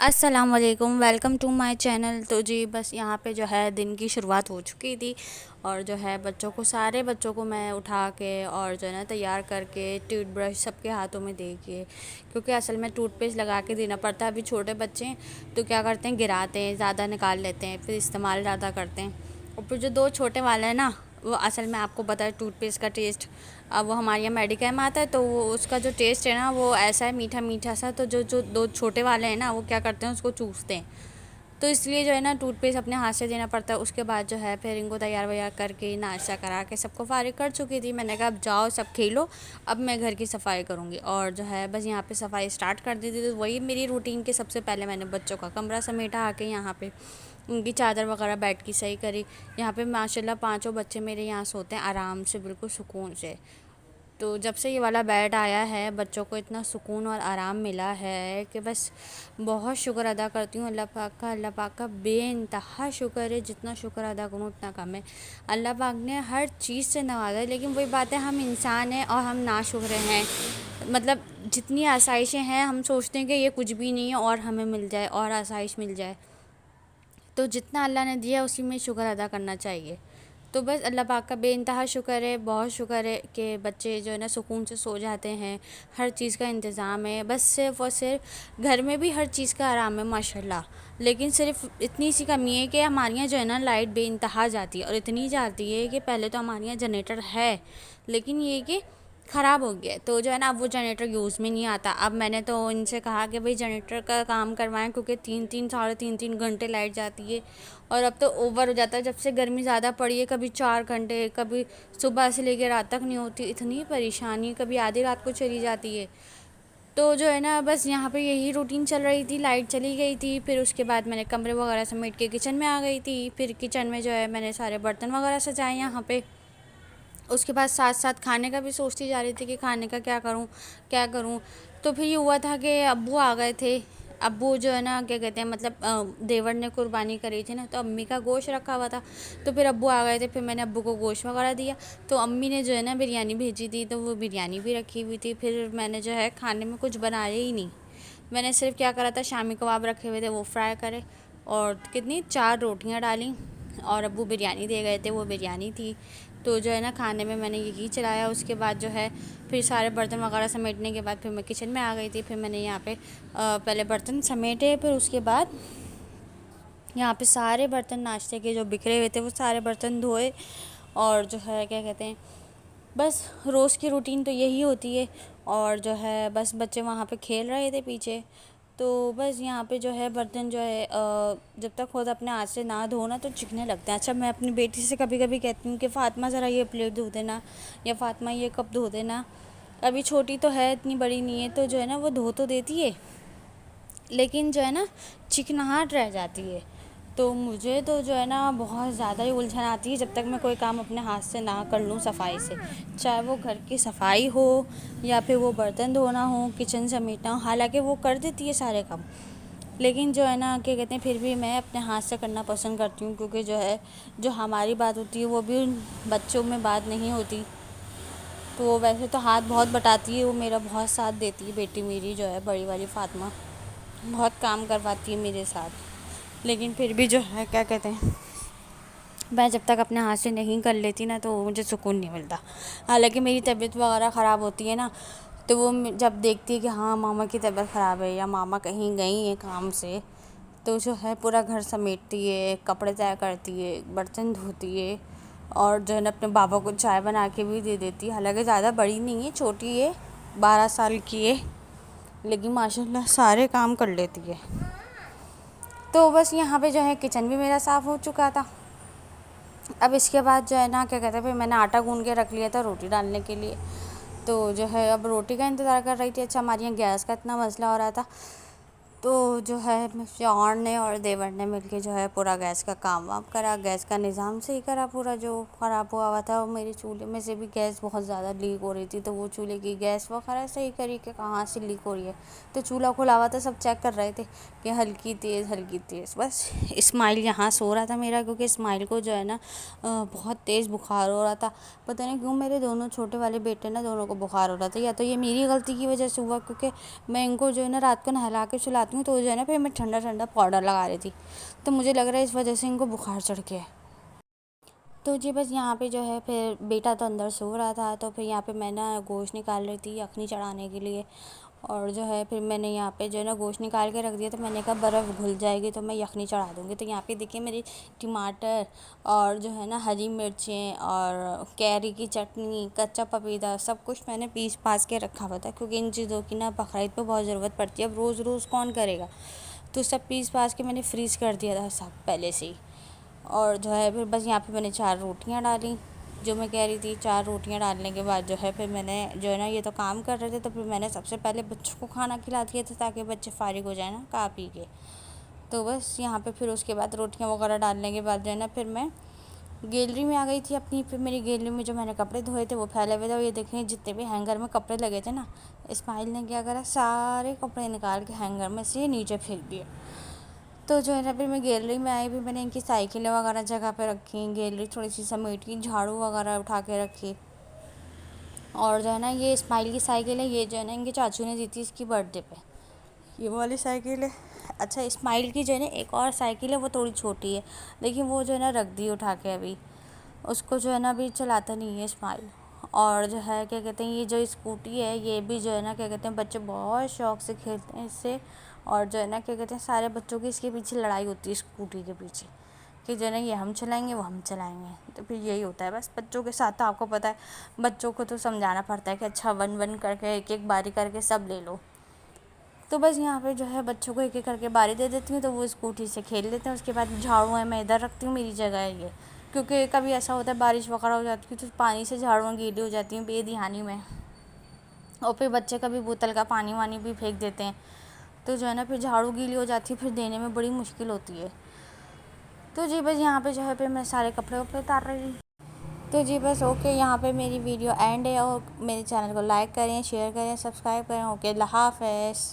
السلام علیکم، welcome to my channel. تو جی بس یہاں پہ جو ہے دن کی شروعات ہو چکی تھی، اور جو ہے سارے بچوں کو میں اٹھا کے اور جو ہے نا تیار کر کے ٹوتھ برش سب کے ہاتھوں میں دے کے، کیونکہ اصل میں ٹوتھ پیسٹ لگا کے دینا پڑتا ہے۔ ابھی چھوٹے بچے ہیں تو کیا کرتے ہیں، گراتے ہیں، زیادہ نکال لیتے ہیں، پھر استعمال زیادہ کرتے ہیں۔ اور پھر جو دو چھوٹے والے ہیں نا، وہ اصل میں آپ کو پتہ ہے ٹوتھ پیسٹ کا ٹیسٹ، اب وہ ہمارے یہاں میڈیکل میں آتا ہے تو وہ اس کا جو ٹیسٹ ہے نا وہ ایسا ہے، میٹھا میٹھا سا۔ تو جو دو چھوٹے والے ہیں نا وہ کیا کرتے ہیں، اس کو چوستے ہیں، تو اس لیے جو ہے نا ٹوتھ پیسٹ اپنے ہاتھ سے دینا پڑتا ہے۔ اس کے بعد جو ہے پھر ان کو تیار ویار کر کے ناشتہ کرا کے سب کو فارغ کر چکی تھی۔ میں نے کہا اب جاؤ سب کھیلو، اب میں گھر کی صفائی کروں گی، اور جو ہے بس یہاں پہ صفائی اسٹارٹ کر دی تھی۔ تو وہی میری روٹین کے سب سے پہلے میں نے بچوں کا کمرہ سمیٹا، آ کے یہاں پہ ان کی چادر وغیرہ بیڈ کی صحیح کری۔ یہاں پہ ماشاءاللہ پانچوں بچے میرے یہاں سوتے ہیں آرام سے، بالکل سکون سے۔ تو جب سے یہ والا بیڈ آیا ہے بچوں کو اتنا سکون اور آرام ملا ہے کہ بس بہت شکر ادا کرتی ہوں اللہ پاک کا بے انتہا شکر ہے۔ جتنا شکر ادا کروں اتنا کم ہے۔ اللہ پاک نے ہر چیز سے نوازا ہے، لیکن وہی بات ہے، ہم انسان ہیں اور ہم ناشکر ہیں۔ مطلب جتنی آسائشیں ہیں ہم سوچتے ہیں کہ یہ کچھ بھی نہیں ہے اور ہمیں مل جائے اور آسائش مل جائے، تو جتنا اللہ نے دیا اسی میں شکر ادا کرنا چاہیے۔ تو بس اللہ پاک کا بے انتہا شکر ہے، بہت شکر ہے کہ بچے جو ہے نا سکون سے سو جاتے ہیں، ہر چیز کا انتظام ہے۔ بس صرف اور صرف گھر میں بھی ہر چیز کا آرام ہے ماشاءاللہ، لیکن صرف اتنی سی کمی ہے کہ ہمارے یہاں جو ہے نا لائٹ بے انتہا جاتی ہے، اور اتنی جاتی ہے کہ پہلے تو ہمارے یہاں جنریٹر ہے، لیکن یہ کہ خراب ہو گیا ہے، تو جو ہے نا اب وہ جنریٹر یوز میں نہیں آتا۔ اب میں نے تو ان سے کہا کہ بھئی جنریٹر کا کام کروائیں، کیونکہ ساڑھے تین گھنٹے لائٹ جاتی ہے، اور اب تو اوور ہو جاتا ہے۔ جب سے گرمی زیادہ پڑی ہے، کبھی 4 گھنٹے، کبھی صبح سے لے کے رات تک نہیں ہوتی، اتنی پریشانی، کبھی آدھی رات کو چلی جاتی ہے۔ تو جو ہے نا بس یہاں پہ یہی روٹین چل رہی تھی، لائٹ چلی گئی تھی، پھر اس کے بعد میں نے کمرے وغیرہ سمیٹ کے کچن میں آ گئی تھی۔ پھر کچن میں جو ہے میں نے سارے برتن وغیرہ سجائے یہاں پہ۔ اس کے بعد ساتھ ساتھ کھانے کا بھی سوچتی جا رہی تھی کہ کھانے کا کیا کروں۔ تو پھر یہ ہوا تھا کہ ابو آ گئے تھے۔ ابو جو ہے نا کیا کہتے ہیں، مطلب دیور نے قربانی کری تھی نا، تو امی کا گوشت رکھا ہوا تھا، تو پھر ابو آ گئے تھے، پھر میں نے ابو کو گوشت وغیرہ دیا۔ تو امی نے جو ہے نا بریانی بھیجی تھی، تو وہ بریانی بھی رکھی ہوئی تھی۔ پھر میں نے جو ہے کھانے میں کچھ بنایا ہی نہیں، میں نے صرف کیا کرا تھا، شامی کباب رکھے ہوئے تھے وہ فرائی کرے، اور 4 روٹیاں ڈالیں، اور ابو بریانی دے گئے تھے، وہ بریانی تھی۔ تو جو ہے نا کھانے میں نے یہی چلایا۔ اس کے بعد جو ہے پھر سارے برتن وغیرہ سمیٹنے کے بعد پھر میں کچن میں آ گئی تھی۔ پھر میں نے یہاں پہ پہلے برتن سمیٹے، پھر اس کے بعد یہاں پہ سارے برتن ناشتے کے جو بکھرے ہوئے تھے وہ سارے برتن دھوئے، اور جو ہے کیا کہتے ہیں، بس روز کی روٹین تو یہی ہوتی ہے۔ اور جو ہے بس بچے وہاں پہ کھیل رہے تھے پیچھے، تو بس یہاں پہ جو ہے برتن جو ہے جب تک خود اپنے ہاتھ سے نہ دھونا تو چکنے لگتے ہیں۔ اچھا میں اپنی بیٹی سے کبھی کبھی کہتی ہوں کہ فاطمہ ذرا یہ پلیٹ دھو دینا، یا فاطمہ یہ کپ دھو دینا۔ ابھی چھوٹی تو ہے، اتنی بڑی نہیں ہے، تو جو ہے نا وہ دھو تو دیتی ہے، لیکن جو ہے نا چکناہٹ رہ جاتی ہے۔ تو مجھے تو جو ہے نا بہت زیادہ ہی الجھن آتی ہے جب تک میں کوئی کام اپنے ہاتھ سے نہ کر لوں صفائی سے، چاہے وہ گھر کی صفائی ہو یا پھر وہ برتن دھونا ہو، کچن سمیٹنا ہو۔ حالانکہ وہ کر دیتی ہے سارے کام، لیکن جو ہے نا کیا کہتے ہیں، پھر بھی میں اپنے ہاتھ سے کرنا پسند کرتی ہوں، کیونکہ جو ہے جو ہماری بات ہوتی ہے وہ بھی ان بچوں میں بات نہیں ہوتی۔ تو وہ ویسے تو ہاتھ بہت بٹاتی ہے، وہ میرا بہت ساتھ دیتی ہے، بیٹی میری جو ہے بڑی والی فاطمہ بہت کام کرواتی ہے میرے ساتھ، لیکن پھر بھی جو ہے کیا کہتے ہیں، میں جب تک اپنے ہاتھ سے نہیں کر لیتی نا تو مجھے سکون نہیں ملتا۔ حالانکہ میری طبیعت وغیرہ خراب ہوتی ہے نا، تو وہ جب دیکھتی ہے کہ ہاں ماما کی طبیعت خراب ہے یا ماما کہیں گئی ہیں کام سے، تو جو ہے پورا گھر سمیٹتی ہے، کپڑے طے کرتی ہے، برتن دھوتی ہے، اور جو ہے نا اپنے بابا کو چائے بنا کے بھی دے دیتی ہے۔ حالانکہ زیادہ بڑی نہیں ہے، چھوٹی ہے، 12 سال کی ہے، لیکن ماشاءاللہ سارے کام کر لیتی ہے۔ تو بس یہاں پہ جو ہے کچن بھی میرا صاف ہو چکا تھا۔ اب اس کے بعد جو ہے نا کیا کہتے ہیں، پھر میں نے آٹا گوندھ کے رکھ لیا تھا روٹی ڈالنے کے لیے، تو جو ہے اب روٹی کا انتظار کر رہی تھی۔ اچھا ہمارے یہاں گیس کا اتنا مسئلہ ہو رہا تھا، تو جو ہے شوہر نے اور دیور نے مل کے جو ہے پورا گیس کا کام وام کرا، گیس کا نظام صحیح کرا پورا جو خراب ہوا تھا۔ اور میرے چولہے میں سے بھی گیس بہت زیادہ لیک ہو رہی تھی، تو وہ چولہے کی گیس وغیرہ صحیح کری کہ کہاں سے لیک ہو رہی ہے۔ تو چولہا کھلا ہوا تھا، سب چیک کر رہے تھے کہ ہلکی تیز۔ بس اسماعیل یہاں سو رہا تھا میرا، کیونکہ اسماعیل کو جو ہے نا بہت تیز بخار ہو رہا تھا۔ پتہ نہیں کیوں میرے دونوں چھوٹے والے بیٹے نا، دونوں کو بخار ہو رہا تھا، یا تو یہ میری غلطی کی وجہ سے ہوا، کیونکہ میں ان کو جو ہے نا رات کو نہلا کے سلاتی آتی ہوں تو جو ہے نا پھر میں ٹھنڈا ٹھنڈا پاؤڈر لگا رہی تھی، تو مجھے لگ رہا ہے اس وجہ سے ان کو بخار چڑھ کے ہے۔ تو جی بس یہاں پہ جو ہے پھر بیٹا تو اندر سو رہا تھا، تو پھر یہاں پہ میں نا گوشت نکال رہی تھی یخنی چڑھانے کے لیے، اور جو ہے پھر میں نے یہاں پہ جو ہے نا گوشت نکال کے رکھ دیا، تو میں نے کہا برف گھل جائے گی تو میں یخنی چڑھا دوں گی۔ تو یہاں پہ دیکھیے میری ٹماٹر اور جو ہے نا ہری مرچیں اور کیری کی چٹنی، کچا پپیتا، سب کچھ میں نے پیس پاس کے رکھا ہوا تھا، کیونکہ ان چیزوں کی نا بقرعید پہ بہت ضرورت پڑتی ہے، اب روز روز کون کرے گا، تو سب پیس پاس کے میں نے فریز کر دیا تھا سب پہلے سے ہی۔ اور جو ہے پھر بس یہاں پہ میں نے 4 روٹیاں ڈالی، جو میں کہہ رہی تھی 4 روٹیاں ڈالنے کے بعد جو ہے پھر میں نے جو ہے نا یہ تو کام کر رہے تھے، تو پھر میں نے سب سے پہلے بچوں کو کھانا کھلا دیا تھا تاکہ بچے فارغ ہو جائیں نا کھا پی کے۔ تو بس یہاں پہ پھر اس کے بعد روٹیاں وغیرہ ڈالنے کے بعد جو ہے نا پھر میں گیلری میں آ گئی تھی اپنی، پھر میری گیلری میں جو میں نے کپڑے دھوئے تھے وہ پھیلے ہوئے تھے، اور یہ دیکھیں جتنے بھی ہینگر میں کپڑے لگے تھے نا، اسماعیل نے کیا کرا سارے کپڑے نکال کے ہینگر میں سے نیچے پھینک دیے۔ تو جو ہے نا پھر میں گیلری میں آئی، بھی میں نے ان کی سائیکلیں وغیرہ جگہ پہ رکھی، گیلری تھوڑی سی سمیٹی، جھاڑو وغیرہ اٹھا کے رکھی، اور جو ہے نا یہ اسماعیل کی سائیکل ہے، یہ جو ہے نا ان کے چاچو نے دی تھی اس کی برتھ ڈے پہ، یہ والی سائیکل ہے۔ اچھا اسماعیل کی جو ہے نا ایک اور سائیکل ہے وہ تھوڑی چھوٹی ہے، لیکن وہ جو ہے نا رکھ دی اٹھا کے، ابھی اس کو جو ہے نا ابھی چلاتا نہیں ہے اسماعیل۔ اور جو ہے کیا کہتے ہیں یہ جو اسکوٹی ہے یہ بھی جو ہے نا کیا کہتے ہیں بچے بہت شوق سے کھیلتے ہیں اس سے، اور جو ہے نا کیا کہتے ہیں سارے بچوں کی اس کے پیچھے لڑائی ہوتی ہے اسکوٹی کے پیچھے، کہ جو ہے نا یہ ہم چلائیں گے وہ ہم چلائیں گے، تو پھر یہی ہوتا ہے بس بچوں کے ساتھ، تو آپ کو پتہ ہے بچوں کو تو سمجھانا پڑتا ہے کہ اچھا ون ون کر کے ایک ایک باری کر کے سب لے لو۔ تو بس یہاں پہ جو ہے بچوں کو ایک ایک کر کے باری دے دیتی ہوں تو وہ اسکوٹی سے کھیل لیتے ہیں، اس کے بعد جھاڑو ہے میں ادھر رکھتی ہوں، میری جگہ ہے یہ، کیونکہ کبھی ایسا ہوتا ہے بارش وغیرہ ہو جاتی ہے تو پانی سے جھاڑویں گیلی ہو جاتی ہیں بے دھیانی میں، اور پھر بچے کبھی بوتل کا پانی وانی بھی پھینک دیتے ہیں، تو جو ہے نا پھر جھاڑو گیلی ہو جاتی ہے، پھر دینے میں بڑی مشکل ہوتی ہے۔ تو جی بس یہاں پہ جو ہے پھر میں سارے کپڑے وپڑے اتار رہی ہوں۔ تو جی بس اوکے، یہاں پہ میری ویڈیو اینڈ ہے، اور میرے چینل کو لائک کریں، شیئر کریں، سبسکرائب کریں، اوکے اللہ حافظ۔